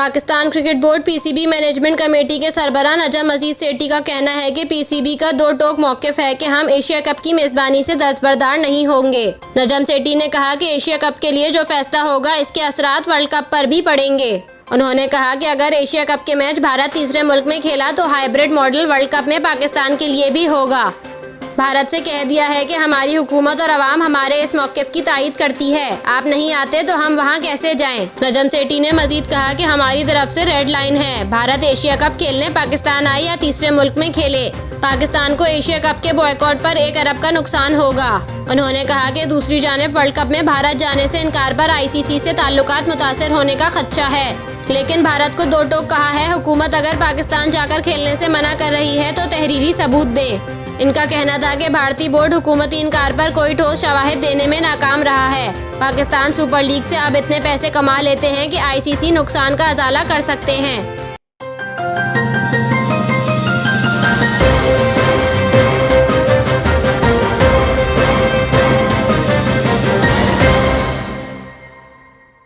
Pakistan cricket board PCB management committee के सरबराह नजम मजीद सेठी का कहना है कि पीसीबी का दो टोक मौक़िफ़ है कि हम एशिया कप की मेज़बानी से दस्तबरदार नहीं होंगे। नजम सेठी ने कहा कि एशिया कप के लिए जो फैसला होगा इसके असरात वर्ल्ड कप पर भी पड़ेंगे। उन्होंने कहा कि अगर एशिया कप के मैच भारत तीसरे मुल्क में खेला तो हाइब्रिड मॉडल वर्ल्ड कप में पाकिस्तान के लिए भी होगा। भारत से कह दिया है कि हमारी हुकूमत और अवाम हमारे इस मौक़िफ़ की तायीद करती है। आप नहीं आते तो हम वहां कैसे जाएं? नजम सेठी ने मजीद कहा कि हमारी तरफ से रेड लाइन है। भारत एशिया कप खेलने पाकिस्तान आए या तीसरे मुल्क में खेले, पाकिस्तान को एशिया कप के बॉयकॉट पर 1 अरब का नुकसान होगा। उन्होंने कहा कि दूसरी जानिब वर्ल्ड कप में भारत जाने से इनकार पर आईसीसी से ताल्लुकात मुतासर होने का खदशा है। लेकिन भारत को दो टोक कहा है, हुकूमत अगर पाकिस्तान जाकर खेलने से मना कर रही है तो तहरीरी सबूत दे। इनका कहना था कि भारतीय बोर्ड हुकूमती इनकार पर कोई ठोस शवाहिद देने में नाकाम रहा है। पाकिस्तान सुपर लीग से अब इतने पैसे कमा लेते हैं कि आईसीसी नुकसान का अजाला कर सकते हैं।